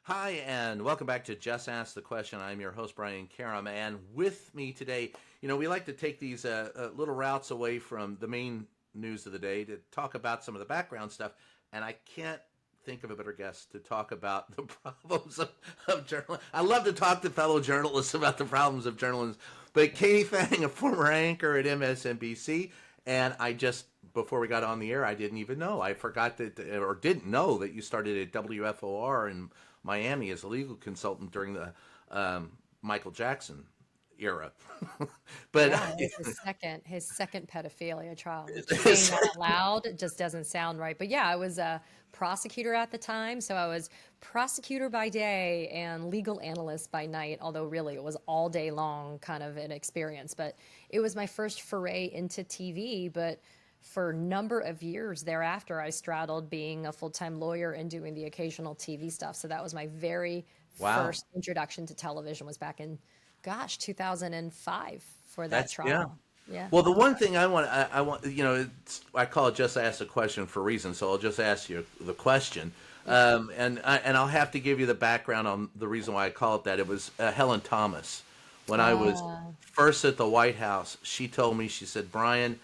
Hi, and welcome back to Just Ask the Question. I'm your host, Brian Karam, and with me today, we like to take these little routes away from the main news of the day to talk about some of the background stuff, and I can't think of a better guest to talk about the problems of journalism. I love to talk to fellow journalists about the problems of journalism, but Katie Phang, a former anchor at MSNBC, and before we got on the air, I didn't even know. I forgot that, or didn't know that you started at WFOR in Miami as a legal consultant during the Michael Jackson era. but Yeah, it was his second pedophilia trial, which saying that out loud just doesn't sound right. But yeah, I was a prosecutor at the time, so I was prosecutor by day and legal analyst by night, although really it was all day long kind of an experience. But it was my first foray into TV, but for a number of years thereafter, I straddled being a full-time lawyer and doing the occasional TV stuff. So that was my very wow, first introduction to television was back in, gosh, 2005 for that yeah. trial. Yeah. Well, the one thing I want, I call it just ask a question for a reason. So I'll just ask you the question, Yeah. and I'll have to give you the background on the reason why I call it that. It was Helen Thomas when I was Uh, first at the White House. She told me, she said, Brian,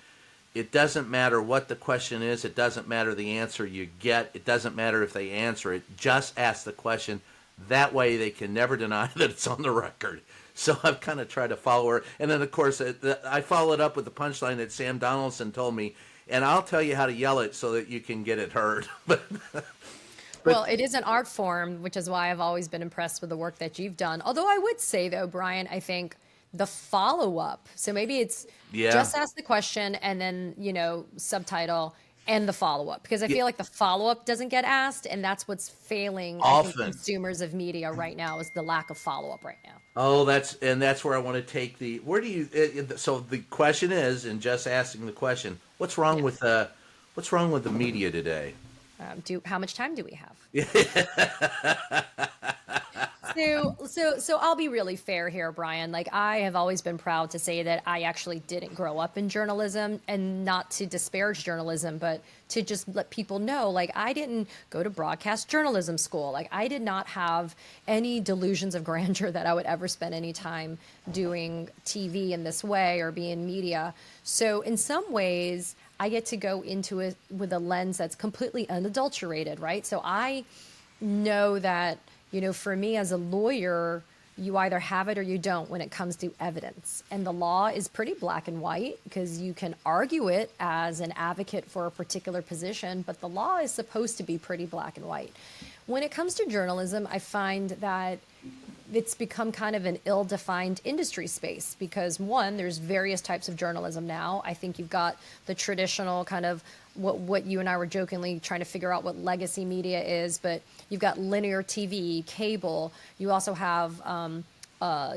it doesn't matter what the question is. It doesn't matter the answer you get. It doesn't matter if they answer it. Just ask the question. That way they can never deny that it's on the record. So I've kind of tried to follow her. And then, of course, I followed up with the punchline that Sam Donaldson told me, and I'll tell you how to yell it so that you can get it heard. But well, it is an art form, which is why I've always been impressed with the work that you've done. Although I would say, though, Brian, I think the follow up, so maybe it's yeah, just ask the question and then, subtitle and the follow up, because I yeah, feel like the follow up doesn't get asked. And that's what's failing, I think, often. consumers of media right now is the lack of follow up right now. Oh, that's where I want to take the. Where do you? So the question is, and just asking the question, Yeah. what's wrong with the media today? How much time do we have? So I'll be really fair here, Brian. Like, I have always been proud to say that I actually didn't grow up in journalism, and not to disparage journalism, but to just let people know, like, I didn't go to broadcast journalism school. Like, I did not have any delusions of grandeur that I would ever spend any time doing TV in this way or be in media. So in some ways, I get to go into it with a lens that's completely unadulterated, right? So I know that, for me as a lawyer, you either have it or you don't when it comes to evidence. And the law is pretty black and white because you can argue it as an advocate for a particular position, but the law is supposed to be pretty black and white. When it comes to journalism, I find that it's become kind of an ill-defined industry space because, one, there's various types of journalism now. I think you've got the traditional kind of what you and I were jokingly trying to figure out what legacy media is, but you've got linear TV, cable. You also have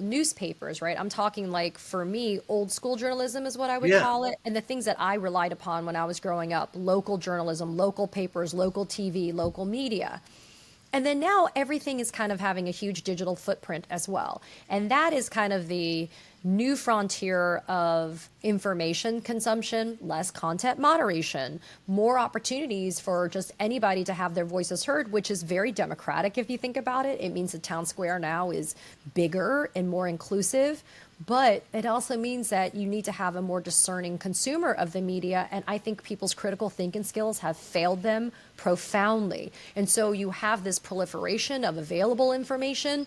newspapers, right? I'm talking, like, for me, old school journalism is what I would Yeah. call it, and the things that I relied upon when I was growing up: local journalism, local papers, local TV, local media. And then now everything is kind of having a huge digital footprint as well. And that is kind of the new frontier of information consumption, less content moderation, more opportunities for just anybody to have their voices heard, which is very democratic if you think about it. It means the town square now is bigger and more inclusive. But it also means that you need to have a more discerning consumer of the media. And I think people's critical thinking skills have failed them profoundly. And so you have this proliferation of available information,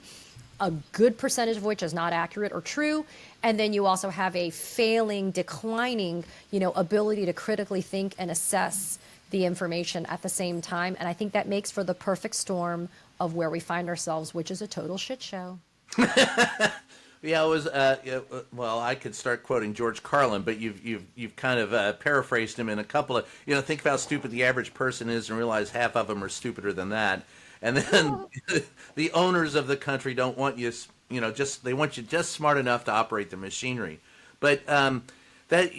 a good percentage of which is not accurate or true. And then you also have a failing, declining, ability to critically think and assess the information at the same time. And I think that makes for the perfect storm of where we find ourselves, which is a total shit show. Yeah, it was. Well, I could start quoting George Carlin, but you've kind of paraphrased him in a couple of. Think of how stupid the average person is, and realize half of them are stupider than that. And then the owners of the country don't want you. Just they want you just smart enough to operate the machinery. But that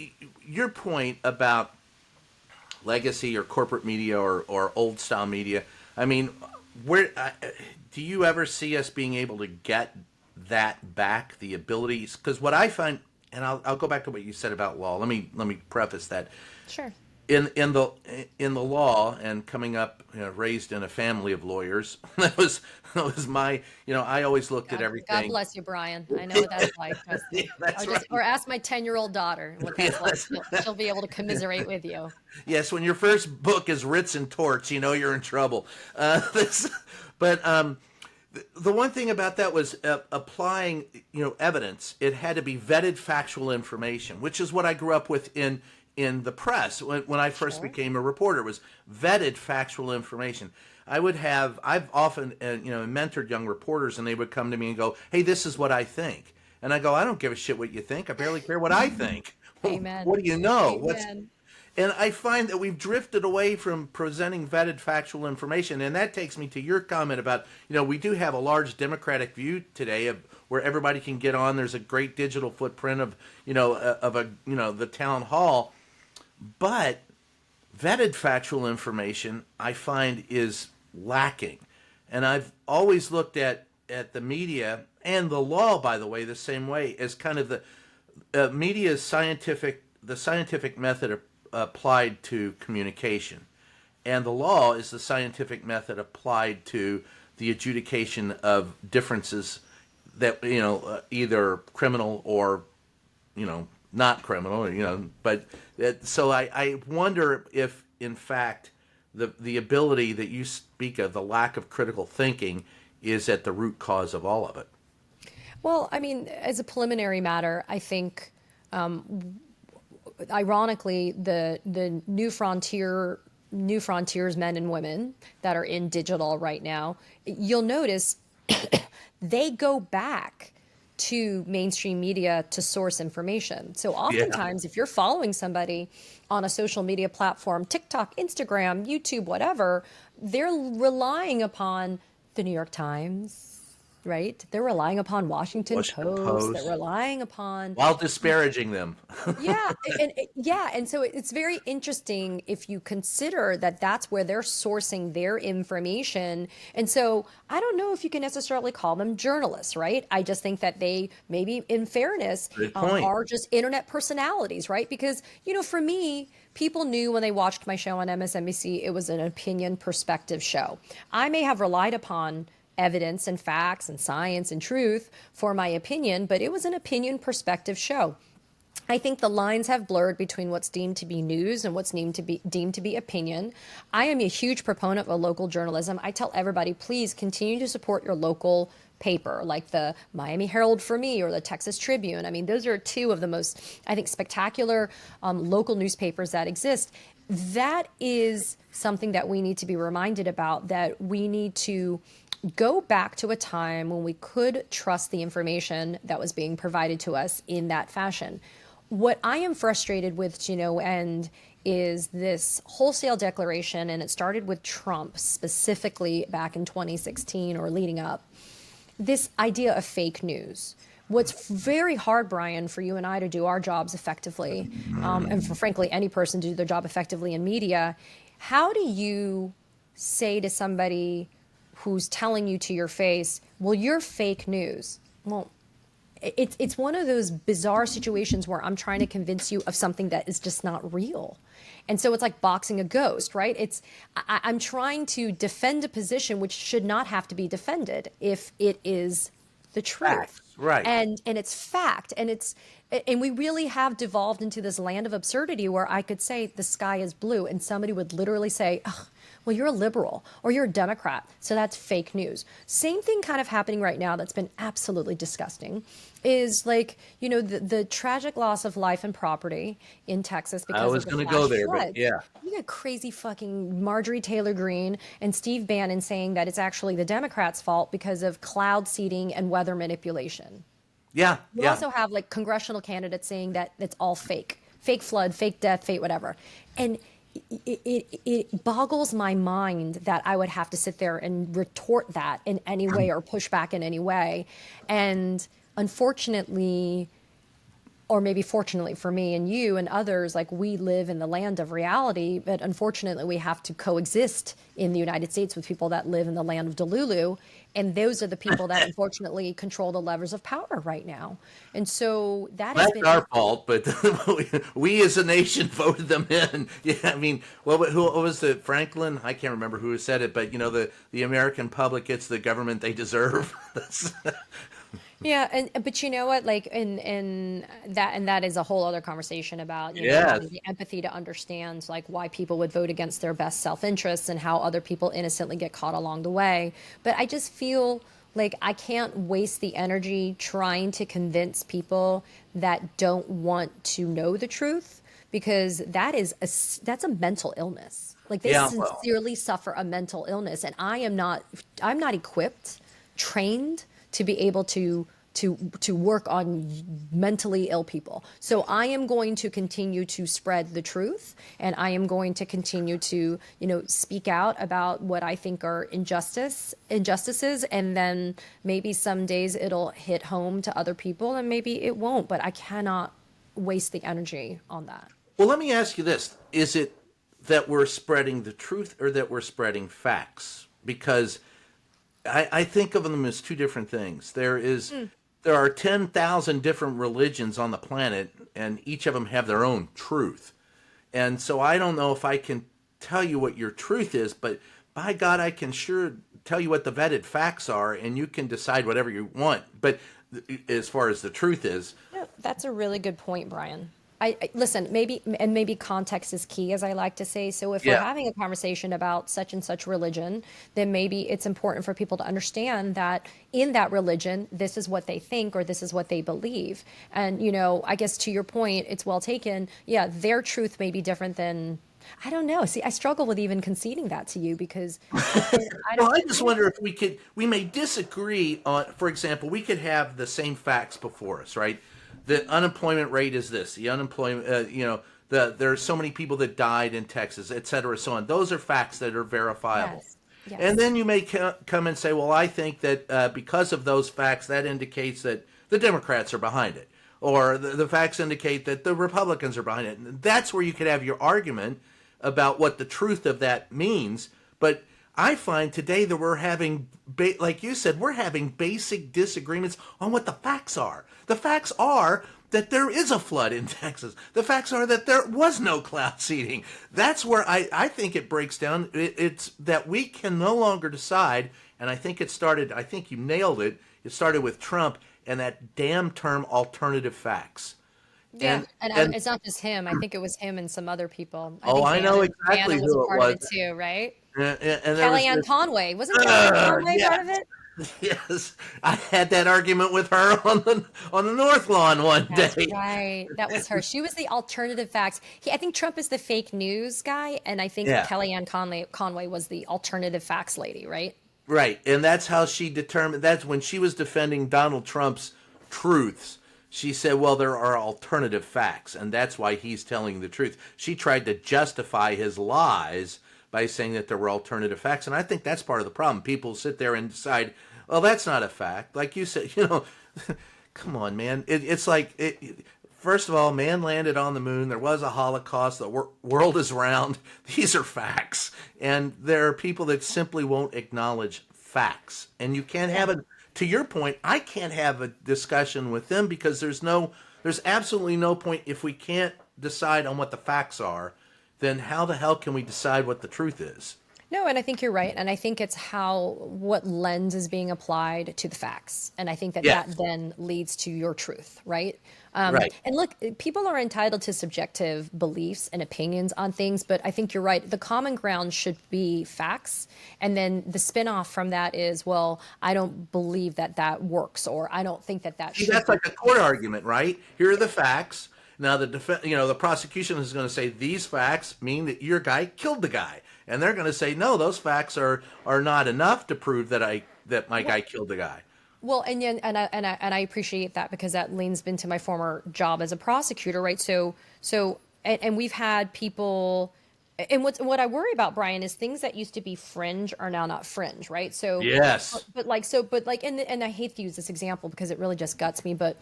your point about legacy or corporate media or old style media. I mean, where do you ever see us being able to get that back? The abilities, because what I find, and I'll go back to what you said about law. Let me preface that. Sure. in the law, and coming up, raised in a family of lawyers, that was my, I always looked at God everything. bless you, Brian. I know what that's like. Trust Yeah, me. that's right. Or ask my 10-year-old daughter what Yeah, that's like. She'll be able to commiserate with you. yes, when your first book is Writs and Torts, you're in trouble. But the one thing about that was applying, evidence. It had to be vetted factual information, which is what I grew up with in the press when I first Sure. became a reporter. Was vetted factual information. I've often mentored young reporters, and they would come to me and go, "Hey, this is what I think," and I go, "I don't give a shit what you think. I barely care what I think. Amen. What do you know? What's?" Amen. And I find that we've drifted away from presenting vetted factual information. And that takes me to your comment about, we do have a large democratic view today of where everybody can get on. There's a great digital footprint of, the town hall. But vetted factual information, I find, is lacking. And I've always looked at the media and the law, by the way, the same way, as kind of the media's the scientific method applied to communication, and the law is the scientific method applied to the adjudication of differences that either criminal or not criminal, but so I wonder if in fact the ability that you speak of, the lack of critical thinking, is at the root cause of all of it. Well, I mean, as a preliminary matter, I think, ironically, the new frontiers men and women that are in digital right now, you'll notice they go back to mainstream media to source information. So oftentimes, if you're following somebody on a social media platform, TikTok, Instagram, YouTube, whatever, they're relying upon the New York Times, right? They're relying upon Washington Post. They're relying upon, While disparaging them. yeah, and so it's very interesting if you consider that that's where they're sourcing their information. And so I don't know if you can necessarily call them journalists, right? I just think that they, maybe in fairness, Good point. are just internet personalities, right? Because, for me, people knew when they watched my show on MSNBC, it was an opinion perspective show. I may have relied upon evidence and facts and science and truth for my opinion, but it was an opinion perspective show. I think the lines have blurred between what's deemed to be news and what's deemed to be opinion. I am a huge proponent of local journalism. I tell everybody, please continue to support your local paper, like the Miami Herald for me or the Texas Tribune. I mean, those are two of the most, I think, spectacular local newspapers that exist. That is something that we need to be reminded about, that we need to go back to a time when we could trust the information that was being provided to us in that fashion. What I am frustrated with, to no end, is this wholesale declaration, and it started with Trump specifically back in 2016 or leading up, this idea of fake news. What's very hard, Brian, for you and I to do our jobs effectively, and for, frankly, any person to do their job effectively in media, how do you say to somebody who's telling you to your face, well, you're fake news? Well, it's one of those bizarre situations where I'm trying to convince you of something that is just not real. And so it's like boxing a ghost, right? I'm trying to defend a position which should not have to be defended if it is the truth. Facts, right. And it's fact. And we really have devolved into this land of absurdity where I could say the sky is blue and somebody would literally say, ugh, well, you're a liberal or you're a Democrat, so that's fake news. Same thing kind of happening right now that's been absolutely disgusting is like, the tragic loss of life and property in Texas because I was of the going to flash go there, floods. but yeah. You got crazy fucking Marjorie Taylor Greene and Steve Bannon saying that it's actually the Democrats' fault because of cloud seeding and weather manipulation. Yeah. You also have like congressional candidates saying that it's all fake flood, fake death, fake whatever. And it boggles my mind that I would have to sit there and retort that in any way or push back in any way. And unfortunately, or maybe fortunately for me and you and others, like we live in the land of reality, but unfortunately we have to coexist in the United States with people that live in the land of Delulu. And those are the people that unfortunately control the levers of power right now. And so that has That's been, our fault, but we as a nation voted them in. Yeah, I mean, who was it? Franklin? I can't remember who said it, but the American public gets the government they deserve. yeah, and but you know what, like and that is a whole other conversation about, Yes. having the empathy to understand like why people would vote against their best self-interests and how other people innocently get caught along the way. But I just feel like I can't waste the energy trying to convince people that don't want to know the truth, because that's a mental illness. Like they Yeah. Well. sincerely suffer a mental illness, and I'm not equipped, trained to be able to work on mentally ill people. So I am going to continue to spread the truth, and I am going to continue to, speak out about what I think are injustices, and then maybe some days it'll hit home to other people and maybe it won't, but I cannot waste the energy on that. Well, let me ask you this: is it that we're spreading the truth, or that we're spreading facts? Because I think of them as two different things. There are 10,000 different religions on the planet, and each of them have their own truth. And so I don't know if I can tell you what your truth is, but by God, I can sure tell you what the vetted facts are, and you can decide whatever you want. But as far as the truth is, Yeah, that's a really good point, Brian. Listen, maybe context is key, as I like to say. So if we're yeah, having a conversation about such and such religion, then maybe it's important for people to understand that in that religion, this is what they think or this is what they believe. And, I guess to your point, it's well taken. Yeah, their truth may be different than, I don't know. See, I struggle with even conceding that to you because I well, don't. I just wonder if we may disagree on, for example, we could have the same facts before us, right? The unemployment rate is this. The unemployment, there are so many people that died in Texas, et cetera, so on. Those are facts that are verifiable. Yes, yes. And then you may come and say, well, I think that because of those facts, that indicates that the Democrats are behind it, or the facts indicate that the Republicans are behind it. And that's where you could have your argument about what the truth of that means. But I find today that we're having, like you said, we're having basic disagreements on what the facts are. The facts are that there is a flood in Texas. The facts are that there was no cloud seeding. That's where I think it breaks down. It's that we can no longer decide, and I think I think you nailed it. It started with Trump and that damn term alternative facts. Yeah, and And it's not just him. I think it was him and some other people. I oh, think I know Vanna exactly was a who it part of was. it too, right? And there was Kellyanne this, Conway. Wasn't Kellyanne Conway yeah. part of it? Yes, I had that argument with her on the North Lawn one That's day. right. That was her. She was the alternative facts. I think Trump is the fake news guy, and I think Yeah, Kellyanne Conway was the alternative facts lady, right? right. And that's how she determined. That's when she was defending Donald Trump's truths. She said, "Well, there are alternative facts, and that's why he's telling the truth." She tried to justify his lies by saying that there were alternative facts, and I think that's part of the problem. People sit there and decide, "Well, that's not a fact." Like you said, come on, man. It's like first of all, man landed on the moon. There was a Holocaust. The world is round. These are facts. And there are people that simply won't acknowledge facts. And you can't have a, to your point, I can't have a discussion with them because there's absolutely no point if we can't decide on what the facts are, then how the hell can we decide what the truth is? No, and I think you're right. And I think it's what lens is being applied to the facts. And I think that Yes. then leads to your truth, right? Right. And look, people are entitled to subjective beliefs and opinions on things, but I think you're right. The common ground should be facts. And then the spinoff from that is, well, I don't believe that that works, or I don't think that that See, should that's be. like a court argument, right? Here are the facts. Now the prosecution is going to say these facts mean that your guy killed the guy, and they're going to say no, those facts are not enough to prove that my guy killed the guy. Well, and I appreciate that because that leans into my former job as a prosecutor, right? So and we've had people And what I worry about, Brian, is things that used to be fringe are now not fringe, right? So, Yes, and I hate to use this example because it really just guts me, but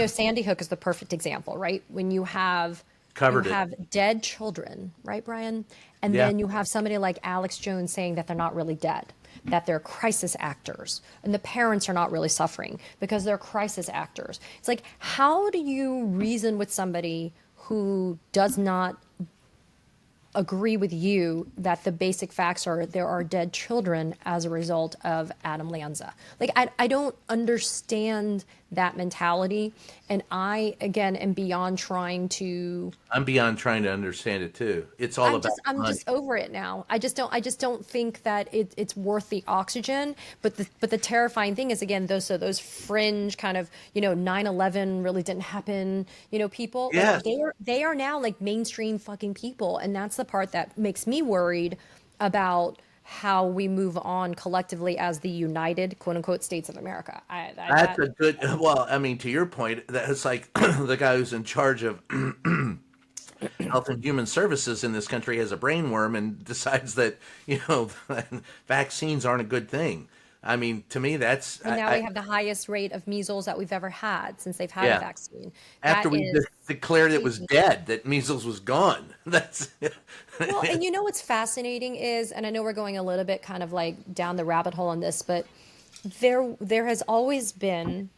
Sandy Hook is the perfect example, right? When you covered it. have dead children, right, Brian? And Yeah. then you have somebody like Alex Jones saying that they're not really dead, that they're crisis actors, and the parents are not really suffering because they're crisis actors. It's like, how do you reason with somebody who does not agree with you that the basic facts are there are dead children as a result of Adam Lanza? Like, I don't understand that mentality. And I, again, am beyond trying to I'm beyond trying to understand it too. It's all about I'm money. just over it now. I just don't think that it's worth the oxygen. But the terrifying thing is, again, those fringe kind of 9/11 really didn't happen. People like Yes, they are now like mainstream fucking people, and that's the part that makes me worried about how we move on collectively as the United quote unquote States of America. I that's that a good. Well, I mean, to your point, that's like the guy who's in charge of Health and Human Services in this country has a brainworm and decides that vaccines aren't a good thing. I mean, to me, that's And now we have the highest rate of measles that we've ever had since they've had a yeah. vaccine. After That we is declared it was crazy. dead, that measles was gone. That's Well, and what's fascinating is, and I know we're going a little bit kind of like down the rabbit hole on this, but there has always been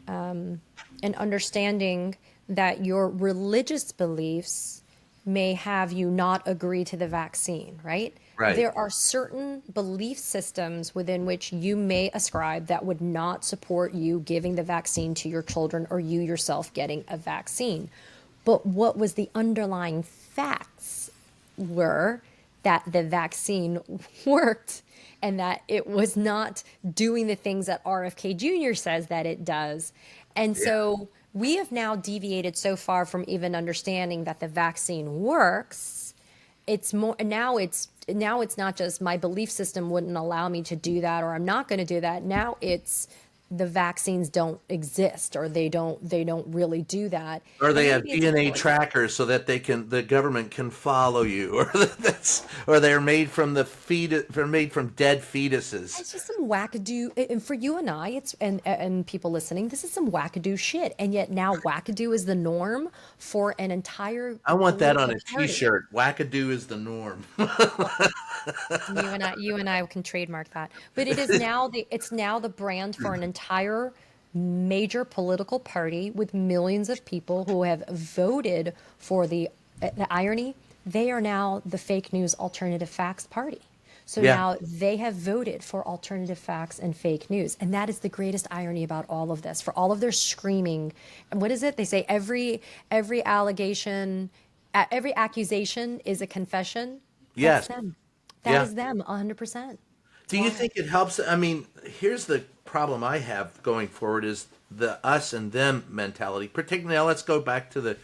an understanding that your religious beliefs may have you not agree to the vaccine, right? right. There are certain belief systems within which you may ascribe that would not support you giving the vaccine to your children or you yourself getting a vaccine. But what was the underlying facts were that the vaccine worked and that it was not doing the things that RFK Jr. says that it does. And Yeah. so we have now deviated so far from even understanding that the vaccine works. It's more now it's not just my belief system wouldn't allow me to do that or I'm not going to do that. Now it's the vaccines don't exist or they don't really do that. Or they And have maybe it's DNA choice. trackers so that the government can follow you, or they're made from they're made from dead fetuses. It's just some wackadoo, and for you and I, it's and people listening, this is some wackadoo shit. And yet now wackadoo is the norm for an entire I want that on political a party. T-shirt. Wacadoo is the norm. Well, you and I can trademark that. But it's now the brand for an entire major political party with millions of people who have voted for the irony, they are now the fake news alternative facts party. So Yeah. now they have voted for alternative facts and fake news. And that is the greatest irony about all of this. For all of their screaming, and what is it? They say every allegation, every accusation is a confession. That's Yes. them. That Yeah. is them, 100%. It's Do you wild. think it helps? I mean, here's the problem I have going forward is the us and them mentality. Particularly, now let's go back to the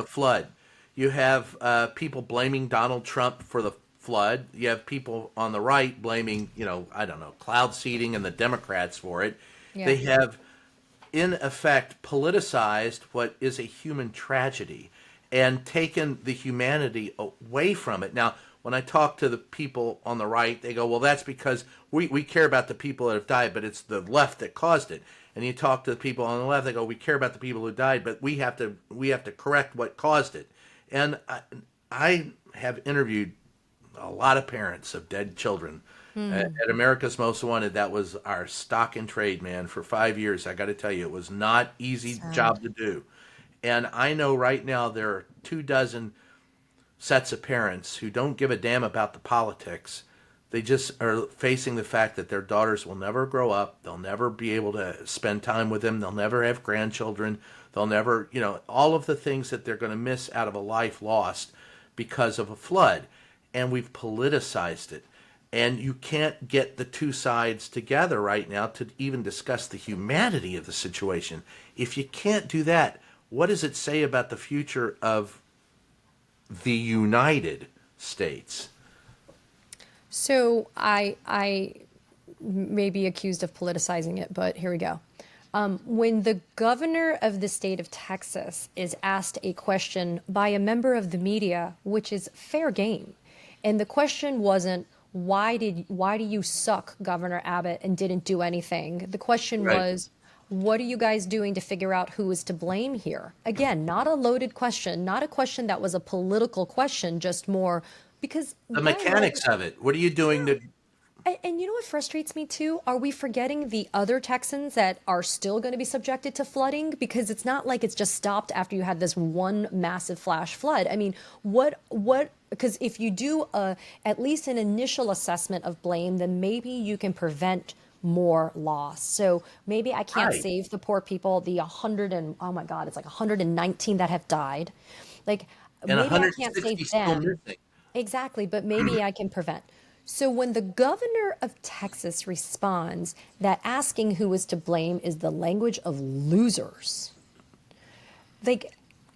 flood. You have people blaming Donald Trump for the flood. You have people on the right blaming, I don't know, cloud seeding and the Democrats for it. Yeah. They have in effect politicized what is a human tragedy and taken the humanity away from it. Now, when I talk to the people on the right, they go, well, that's because we care about the people that have died, but it's the left that caused it. And you talk to the people on the left, they go, we care about the people who died, but we have to correct what caused it. And I have interviewed a lot of parents of dead children. At America's Most Wanted, that was our stock and trade, man, for 5 years. I got to tell you, it was not easy Sad. job to do. And I know right now there are 24 sets of parents who don't give a damn about the politics. They just are facing the fact that their daughters will never grow up. They'll never be able to spend time with them. They'll never have grandchildren. They'll never, all of the things that they're going to miss out of a life lost because of a flood. And we've politicized it. And you can't get the two sides together right now to even discuss the humanity of the situation. If you can't do that, what does it say about the future of the United States? So I may be accused of politicizing it, but here we go. When the governor of the state of Texas is asked a question by a member of the media, which is fair game, And the question wasn't, why do you suck, Governor Abbott, and didn't do anything? The question Right. was, what are you guys doing to figure out who is to blame here? Again, not a loaded question, not a question that was a political question, just more because The by and large, mechanics of it. What are you doing to? and you know what frustrates me too? Are we forgetting the other Texans that are still going to be subjected to flooding? Because it's not like it's just stopped after you had this one massive flash flood. I mean, because if you do at least an initial assessment of blame, then maybe you can prevent more loss. So maybe I can't Right. save the poor people, the 100 and, oh my God, it's like 119 that have died. Like, And maybe I can't save 160 still them. missing. Exactly, but maybe I can prevent. So when the governor of Texas responds that asking who is to blame is the language of losers, like,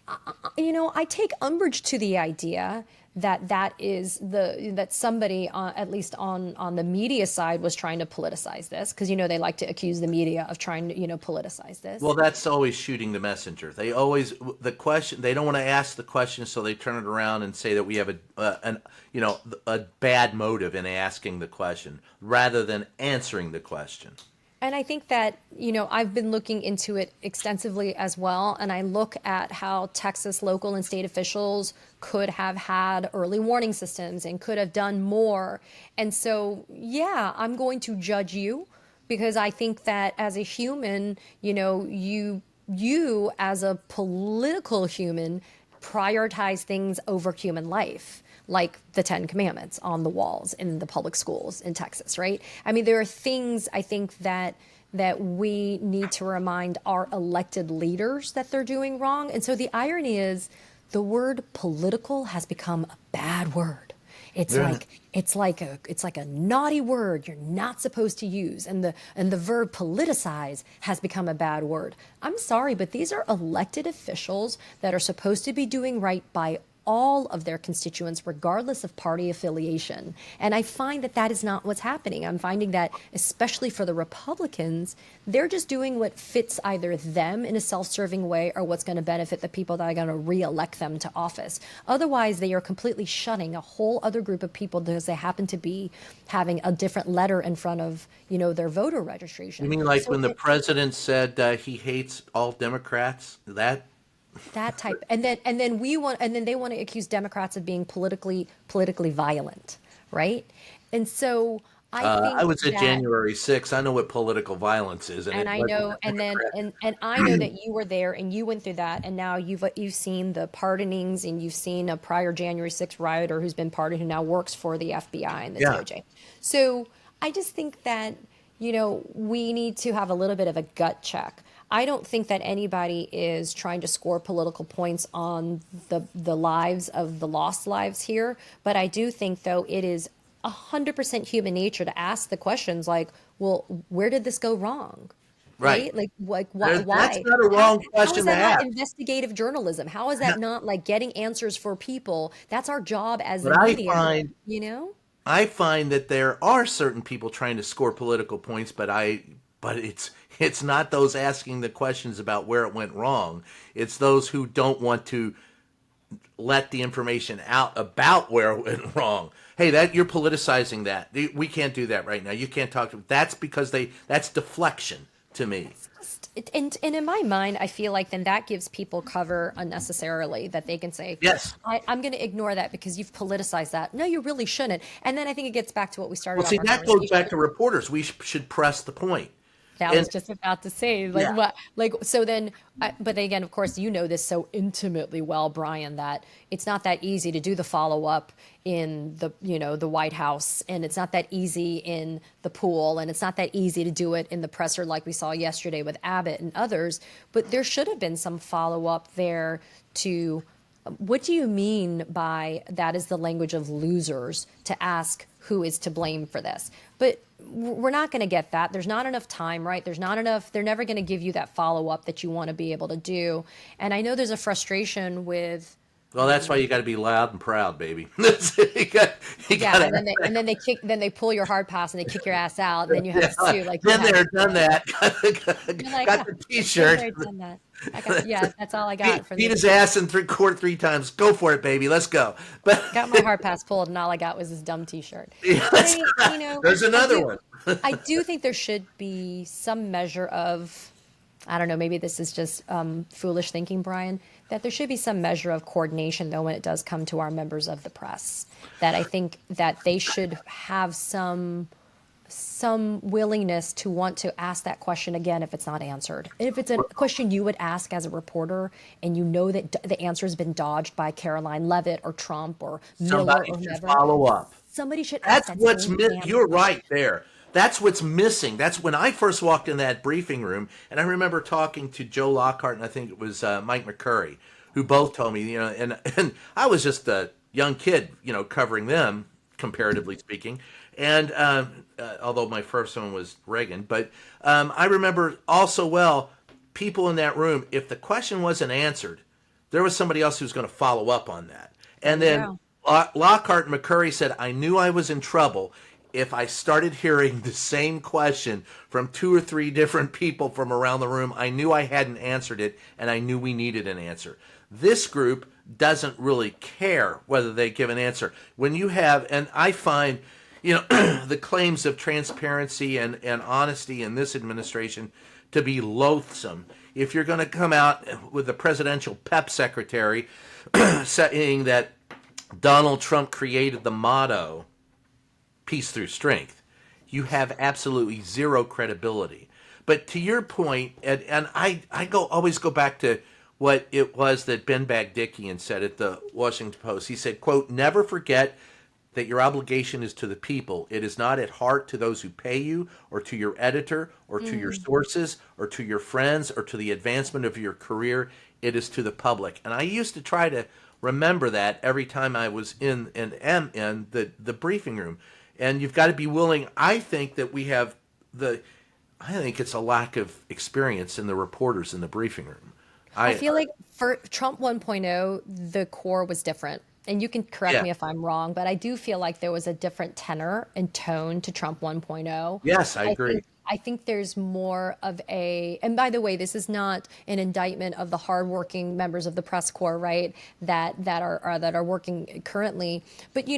I take umbrage to the idea that that somebody at least on the media side was trying to politicize this because they like to accuse the media of trying to politicize this. Well, that's always shooting the messenger. They always the question. They don't want to ask the question, so they turn it around and say that we have a bad motive in asking the question rather than answering the question. And I think that, I've been looking into it extensively as well. And I look at how Texas local and state officials could have had early warning systems and could have done more. And so, yeah, I'm going to judge you because I think that as a human, you as a political human prioritize things over human life, like the Ten Commandments on the walls in the public schools in Texas, right? I mean, there are things I think that we need to remind our elected leaders that they're doing wrong. And so the irony is the word political has become a bad word. It's Yeah. like a naughty word you're not supposed to use, and the verb politicize has become a bad word. I'm sorry, but these are elected officials that are supposed to be doing right by all of their constituents, regardless of party affiliation. And I find that that is not what's happening. I'm finding that, especially for the Republicans, they're just doing what fits either them in a self-serving way or what's going to benefit the people that are going to reelect them to office. Otherwise, they are completely shunning a whole other group of people because they happen to be having a different letter in front of, their voter registration. You mean like So when the president said he hates all Democrats? that type, and then they want to accuse Democrats of being politically violent, right? And so I I think was at that, January 6th. I know what political violence is, and and it I wasn't know, a and then Democrat. and I know that you were there and you went through that, and now you've seen the pardonings and you've seen a prior January 6th rioter who's been pardoned who now works for the FBI and the Yeah. DOJ. So I just think that we need to have a little bit of a gut check. I don't think that anybody is trying to score political points on the lives of the lost lives here, but I do think though it is 100% human nature to ask the questions like, well, where did this go wrong? Right. Right? Like why? That's Why? not a How, wrong how is question to that not ask. investigative journalism? How is that not like getting answers for people? That's our job as the But I media, find you know? I find that there are certain people trying to score political points, but it's not those asking the questions about where it went wrong. It's those who don't want to let the information out about where it went wrong. Hey, that you're politicizing that. We can't do that right now. You can't talk to. That's because that's deflection to me. And in my mind, I feel like then that gives people cover unnecessarily that they can say, Yes. I'm going to ignore that because you've politicized that. No, you really shouldn't. And then I think it gets back to what we started Well, off see, our that goes conversation back with. to reporters. We should press the point. That And was just about to say, like, yeah, what, like, so then, but again, of course, you know this so intimately well, Brian, that it's not that easy to do the follow up in the White House, and it's not that easy in the pool, and it's not that easy to do it in the presser like we saw yesterday with Abbott and others. But there should have been some follow up there to what do you mean by that is the language of losers to ask who is to blame for this? But we're not going to get that. There's not enough time, right? There's not enough. They're never going to give you that follow up that you want to be able to do. And I know there's a frustration with Well, that's why you got to be loud and proud, baby. you got, you Yeah, got then they pull your hard pass and they kick your ass out, and then you have yeah. to sue like you Been have there, done before. that. You're like, Got huh, the been T-shirt. there, done that. I got yeah, that's all I got from Beat this. his ass in court 3 times. Go for it, baby. Let's go. But Got my hard pass pulled, and all I got was this dumb T-shirt. yeah, But I mean, you know, there's I another do, one. I do think there should be some measure of, I don't know, maybe this is just foolish thinking, Brian, that there should be some measure of coordination, though, when it does come to our members of the press. That I think that they should have some willingness to want to ask that question again if it's not answered. And if it's a question you would ask as a reporter and you know that the answer has been dodged by Caroline Levitt or Trump or Miller Somebody or should whoever, follow up. somebody should ask That's that what's same damn you're right question. there. That's what's missing. That's when I first walked in that briefing room, and I remember talking to Joe Lockhart and I think it was Mike McCurry, who both told me, and I was just a young kid, covering them comparatively speaking, and although my first one was Reagan, but I remember also well people in that room. If the question wasn't answered, there was somebody else who was going to follow up on that, There and you then go. Lockhart and McCurry said, I knew I was in trouble if I started hearing the same question from 2 or 3 different people from around the room. I knew I hadn't answered it, and I knew we needed an answer. This group doesn't really care whether they give an answer. When you have, and I find, the claims of transparency and honesty in this administration to be loathsome. If you're going to come out with a presidential PEP secretary saying that Donald Trump created the motto, peace through strength, you have absolutely zero credibility. But to your point, and I always go back to what it was that Ben Bagdickian said at the Washington Post. He said, quote, never forget that your obligation is to the people. It is not at heart to those who pay you or to your editor or to your Mm. sources or to your friends or to the advancement of your career. It is to the public. And I used to try to remember that every time I was in the briefing room. And you've got to be willing. I think that I think it's a lack of experience in the reporters in the briefing room. I I feel like for Trump 1.0, the core was different. And you can correct Yeah. me if I'm wrong, but I do feel like there was a different tenor and tone to Trump 1.0. Yes, I I agree. think I think there's more of a, and by the way, this is not an indictment of the hardworking members of the press corps, right? That are working currently. But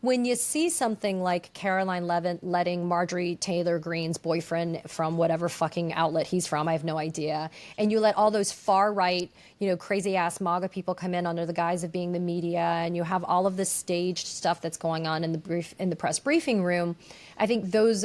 when you see something like Caroline Levitt letting Marjorie Taylor Greene's boyfriend from whatever fucking outlet he's from, I have no idea, and you let all those far right, crazy ass MAGA people come in under the guise of being the media, and you have all of this staged stuff that's going on in the press briefing room. I think those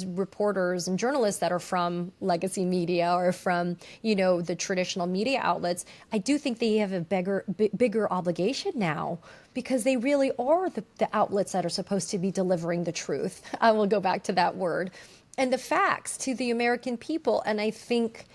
reporters and journalists that are from legacy media or from the traditional media outlets, I do think they have a bigger obligation now because they really are the outlets that are supposed to be delivering the truth. I will go back to that word and the facts to the American people. And I think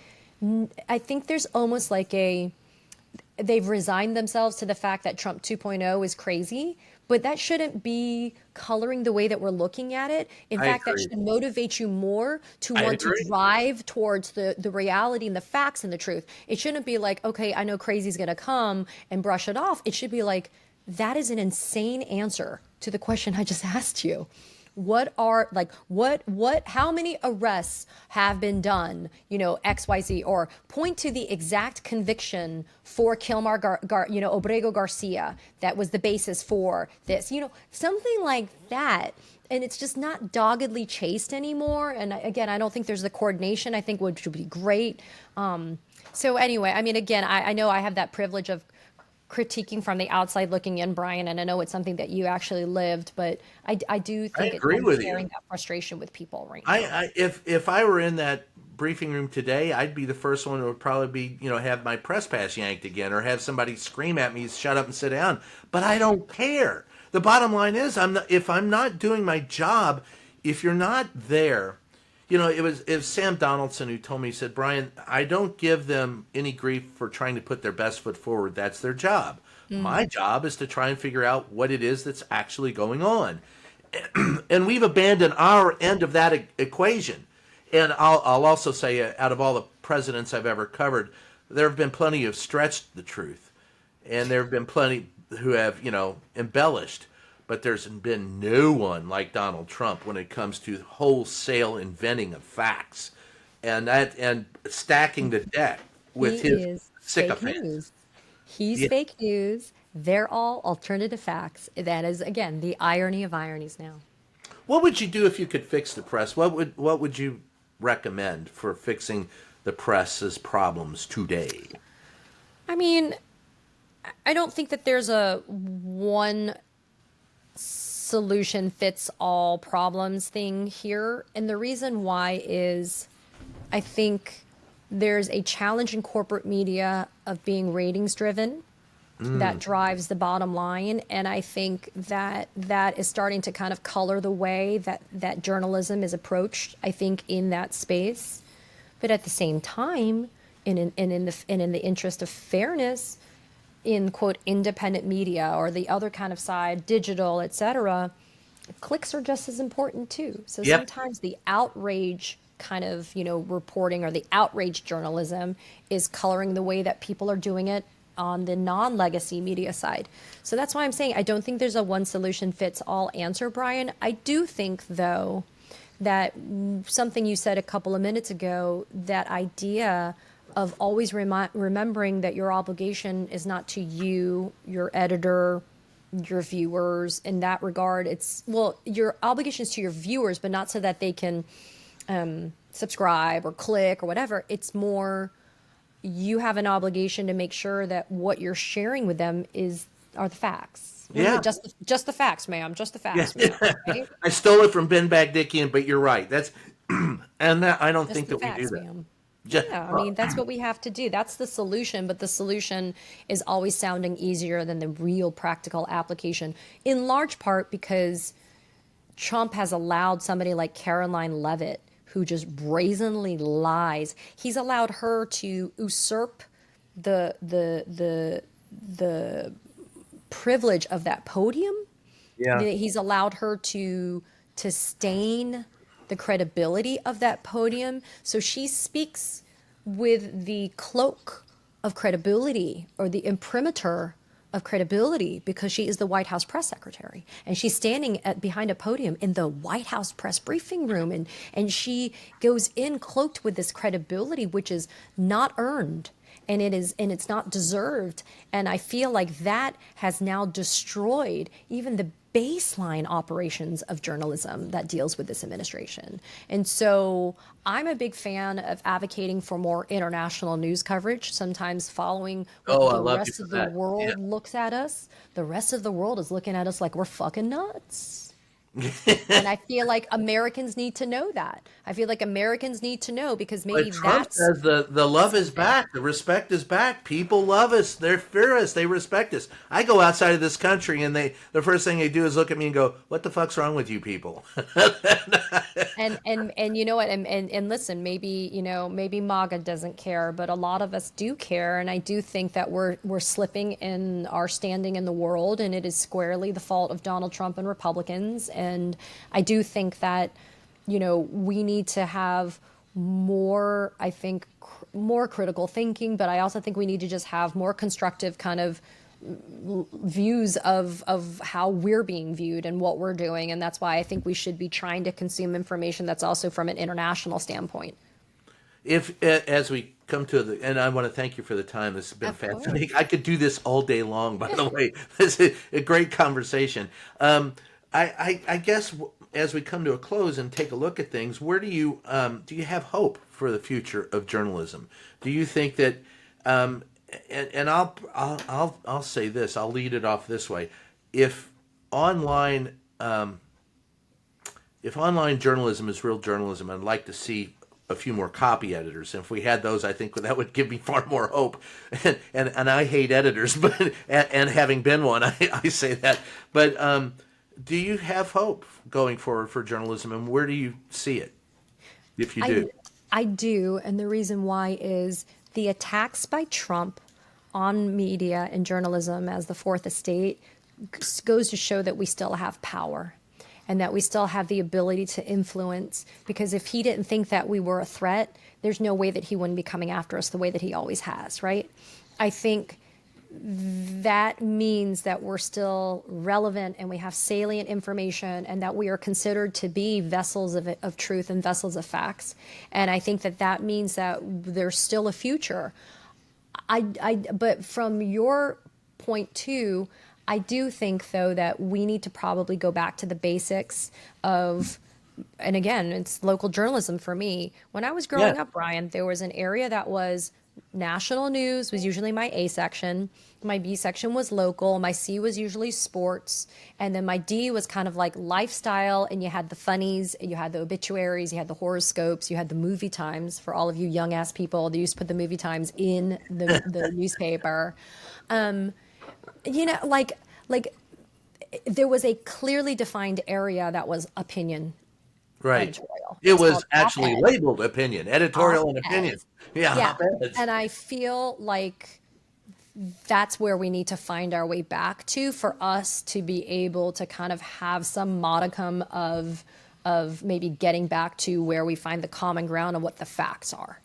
there's almost like they've resigned themselves to the fact that Trump 2.0 is crazy, but that shouldn't be coloring the way that we're looking at it. In I fact, that agree. should motivate you more to I want to agree. drive towards the reality and the facts and the truth. It shouldn't be like, okay, I know crazy's going to come and brush it off. It should be like, that is an insane answer to the question I just asked you. How many arrests have been done, XYZ, or point to the exact conviction for Kilmar, Obrego Garcia that was the basis for this, something like that. And it's just not doggedly chased anymore. And again, I don't think there's the coordination I think would be great. So anyway, I mean, again, I know I have that privilege of critiquing from the outside looking in, Brian, and I know it's something that you actually lived, but I do I think agree I'm with sharing you. that frustration with people right now. If I were in that briefing room today, I'd be the first one who would probably be, have my press pass yanked again or have somebody scream at me, shut up and sit down. But I don't care. The bottom line is, if I'm not doing my job, if you're not there, it was Sam Donaldson who told me, he said, Brian, I don't give them any grief for trying to put their best foot forward. That's their job. My job is to try and figure out what it is that's actually going on. And we've abandoned our end of that equation. And I'll also say, out of all the presidents I've ever covered, there have been plenty who have stretched the truth. and there have been plenty who have, embellished, but there's been no one like Donald Trump when it comes to wholesale inventing of facts, and stacking the deck He with his is fake sycophants. news. He's Yeah. fake news. They're all alternative facts. That is, again, the irony of ironies now. What would you do if you could fix the press? What would you recommend for fixing the press's problems today? I mean, I don't think that there's a one solution fits all problems thing here. And the reason why is I think there's a challenge in corporate media of being ratings driven that drives the bottom line. And I think that that is starting to kind of color the way that journalism is approached, I think, in that space. But at the same time, in the interest of fairness, in quote independent media or the other kind of side, digital, etc., clicks are just as important too. So Yep. sometimes the outrage kind of, reporting or the outrage journalism is coloring the way that people are doing it on the non-legacy media side. So that's why I'm saying I don't think there's a one solution fits all answer, Brian. I do think though that something you said a couple of minutes ago, that idea of always remembering that your obligation is not to you, your editor, your viewers. In that regard, it's, well, your obligation is to your viewers, but not so that they can subscribe or click or whatever. It's more you have an obligation to make sure that what you're sharing with them are the facts. What is Yeah. it? Just the facts, ma'am. Just the facts, Yeah. ma'am. Right? I stole it from Ben Bagdickian, but you're right. That's and I don't Just think the that we do facts, that. ma'am. Just, Yeah, I mean, that's what we have to do. That's the solution, but the solution is always sounding easier than the real practical application, in large part because Trump has allowed somebody like Caroline Levitt, who just brazenly lies. He's allowed her to usurp the privilege of that podium. yeah. He's allowed her to stain the credibility of that podium. So she speaks with the cloak of credibility or the imprimatur of credibility because she is the White House press secretary and she's standing behind a podium in the White House press briefing room, and she goes in cloaked with this credibility which is not earned, and it's not deserved. And I feel like that has now destroyed even the baseline operations of journalism that deals with this administration. And so I'm a big fan of advocating for more international news coverage, sometimes following what Oh, I the love you rest for of the that. Yeah. world looks at us. The rest of the world is looking at us like we're fucking nuts. And I feel like Americans need to know that. I feel like Americans need to know because But maybe Trump that's says the love is something. back, the respect is back. People love us. They fear us. They respect us. I go outside of this country, and the first thing they do is look at me and go, "What the fuck's wrong with you people?" And you know what, and listen, maybe maybe MAGA doesn't care, but a lot of us do care. And I do think that we're slipping in our standing in the world, and it is squarely the fault of Donald Trump and Republicans. And I do think that we need to have more, I think, more critical thinking, but I also think we need to just have more constructive kind of views of how we're being viewed and what we're doing. And that's why I think we should be trying to consume information that's also from an international standpoint. If as we come to the, and I want to thank you for the time. This has been Of fascinating. course. I could do this all day long. By the way, this is a great conversation. I guess as we come to a close and take a look at things, where do you have hope for the future of journalism? Do you think that and I'll say this. I'll lead it off this way. If online if online journalism is real journalism, I'd like to see a few more copy editors. And if we had those, I think that would give me far more hope. And I hate editors, but and having been one, I say that. But do you have hope going forward for journalism, and where do you see it, if you I do? I do, and the reason why is the attacks by Trump on media and journalism as the fourth estate goes to show that we still have power and that we still have the ability to influence, because if he didn't think that we were a threat, there's no way that he wouldn't be coming after us the way that he always has, right? I think that means that we're still relevant and we have salient information and that we are considered to be vessels of truth and vessels of facts. And I think that that means that there's still a future. But from your point too, I do think though that we need to probably go back to the basics of, and again, it's local journalism for me. When I was growing up, Brian, there was an area that was national news, was usually my A section. My B section was local. My C was usually sports. And then my D was kind of like lifestyle. And you had the funnies, you had the obituaries, you had the horoscopes, you had the movie times for all of you young ass people. They used to put the movie times in the newspaper. Like there was a clearly defined area that was opinion. Right. Editorial. It It's was called actually op-ed. labeled opinion, editorial and opinion. Yeah. Yeah. Op-eds. And I feel like that's where we need to find our way back to for us to be able to kind of have some modicum of maybe getting back to where we find the common ground on what the facts are.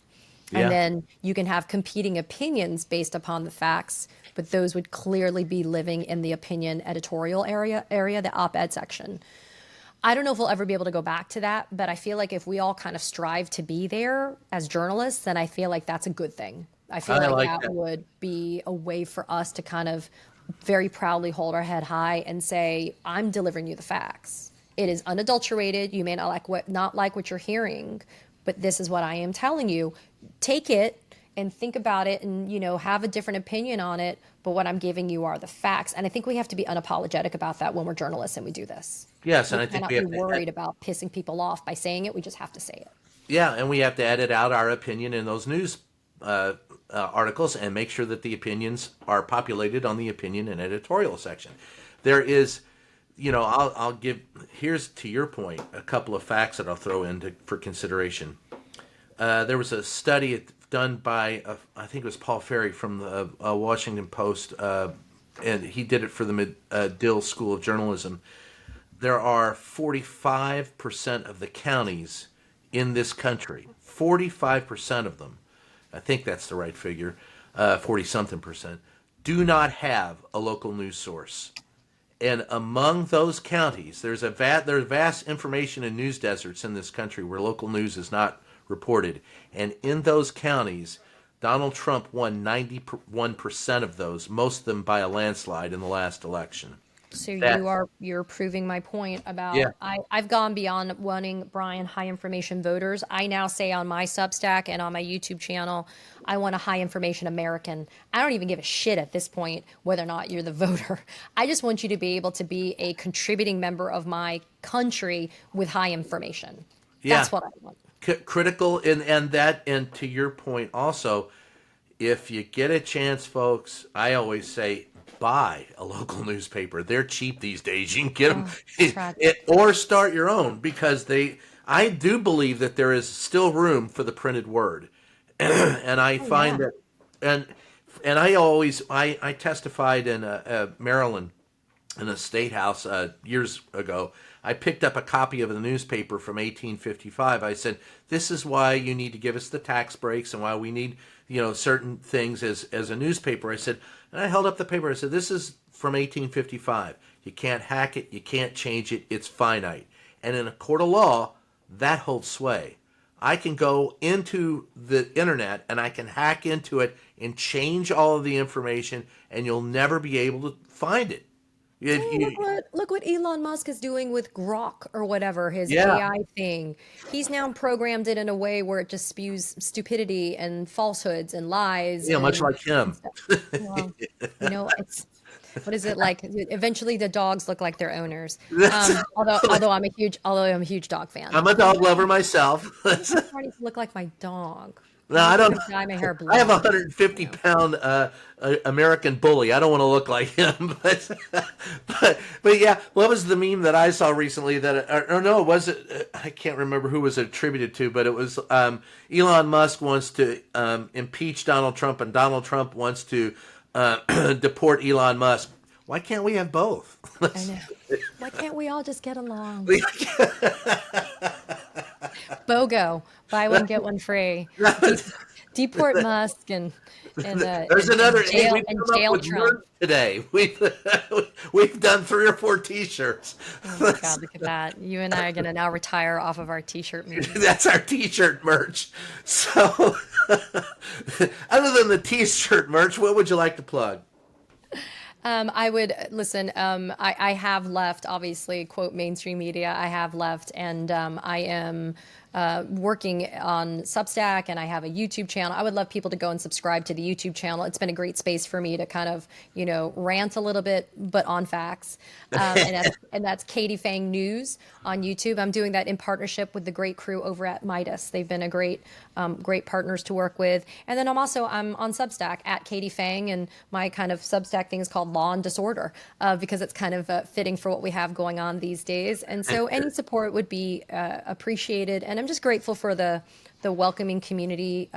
Yeah. And then you can have competing opinions based upon the facts, but those would clearly be living in the opinion editorial area, the op-ed section. I don't know if we'll ever be able to go back to that, but I feel like if we all kind of strive to be there as journalists, then I feel like that's a good thing. I feel like that would be a way for us to kind of very proudly hold our head high and say, I'm delivering you the facts. It is unadulterated. You may not like what you're hearing, but this is what I am telling you. Take it and think about it and, have a different opinion on it. But what I'm giving you are the facts. And I think we have to be unapologetic about that when we're journalists and we do this. Yes, and I think we have to be worried about pissing people off by saying it. We just have to say it. Yeah, and we have to edit out our opinion in those news articles and make sure that the opinions are populated on the opinion and editorial section. There is, I'll give, here's to your point, a couple of facts that I'll throw in for consideration. There was a study done by, I think it was Paul Ferry from the Washington Post, and he did it for the Medill School of Journalism. There are 45% of the counties in this country, 45% of them, I think that's the right figure, 40-something%, do not have a local news source. And among those counties, there's vast information and news deserts in this country where local news is not reported. And in those counties, Donald Trump won 91% of those, most of them by a landslide in the last election. So you're proving my point about I've gone beyond wanting, Brian, high information voters. I now say on my Substack and on my YouTube channel, I want a high information American. I don't even give a shit at this point whether or not you're the voter. I just want you to be able to be a contributing member of my country with high information. Yeah. That's what I want. Critical and to your point also, if you get a chance, folks, I always say buy a local newspaper. They're cheap these days. You can get them or start your own, because I do believe that there is still room for the printed word. And I find that, and I testified in Maryland in a state house years ago. I picked up a copy of the newspaper from 1855. I said, this is why you need to give us the tax breaks and why we need, certain things as a newspaper. I said, and I held up the paper. I said, this is from 1855. You can't hack it. You can't change it. It's finite. And in a court of law, that holds sway. I can go into the internet and I can hack into it and change all of the information, and you'll never be able to find it. Look what Elon Musk is doing with Grok or whatever, his AI thing. He's now programmed it in a way where it just spews stupidity and falsehoods and lies. Yeah, much like him. Well, it's, what is it like? Eventually the dogs look like their owners. Although I'm a huge dog fan. I'm a dog lover myself. I'm starting to look like my dog. No, I don't. Dye my hair blue. I have a 150-pound American bully. I don't want to look like him, but yeah. What was the meme that I saw recently? Was it? I can't remember who was attributed to, but it was Elon Musk wants to impeach Donald Trump, and Donald Trump wants to deport Elon Musk. Why can't we have both? I know. Why can't we all just get along? BOGO, buy one get one free. Deport Musk There's another. Hey, we've and come up jail with Trump. merch today. We've done 3 or 4 T-shirts. Oh my God, look at that. You and I are gonna now retire off of our t-shirt memes. That's our T-shirt merch. So, other than the T-shirt merch, what would you like to plug? I would listen. I have left, obviously, quote mainstream media. I have left, and I am working on Substack, and I have a YouTube channel. I would love people to go and subscribe to the YouTube channel. It's been a great space for me to kind of, rant a little bit, but on facts. And that's Katie Phang News on YouTube. I'm doing that in partnership with the great crew over at Midas. They've been a great partners to work with. And then I'm on Substack at Katie Phang, and my kind of Substack thing is called Law and Disorder because it's kind of fitting for what we have going on these days. And so any support would be appreciated. And I'm just grateful for the welcoming community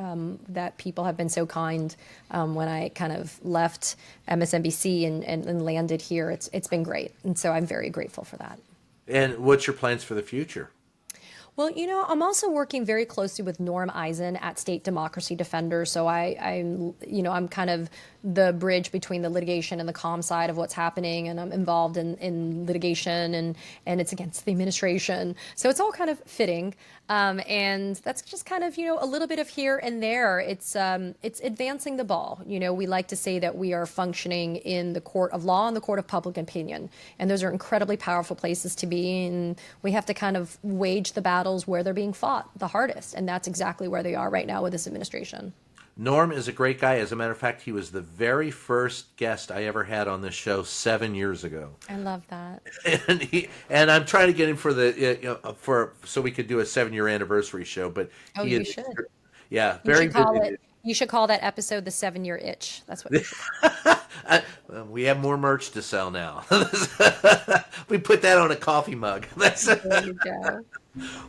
that people have been so kind when I kind of left MSNBC and landed here. It's been great. And so I'm very grateful for that. And what's your plans for the future? Well, I'm also working very closely with Norm Eisen at State Democracy Defender. So I'm kind of the bridge between the litigation and the comm side of what's happening, and I'm involved in litigation, and it's against the administration. So it's all kind of fitting, and that's just kind of a little bit of here and there. It's advancing the ball. We like to say that we are functioning in the court of law and the court of public opinion, and those are incredibly powerful places to be. And we have to kind of wage the battles where they're being fought the hardest, and that's exactly where they are right now with this administration. Norm is a great guy. As a matter of fact, he was the very first guest I ever had on this show 7 years ago. I love that. And I'm trying to get him so we could do a 7-year anniversary show. But you should. Yeah, very good. You should call that episode the 7-year itch. That's what you should. We have more merch to sell now. We put that on a coffee mug. There you go.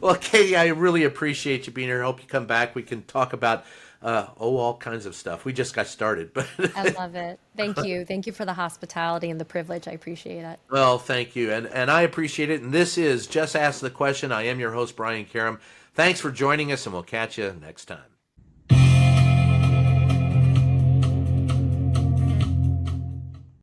Well, Katie, I really appreciate you being here. I hope you come back. We can talk about all kinds of stuff. We just got started. But I love it. Thank you. Thank you for the hospitality and the privilege. I appreciate it. Well, thank you. And I appreciate it. And this is Just Ask the Question. I am your host, Brian Karam. Thanks for joining us, and we'll catch you next time.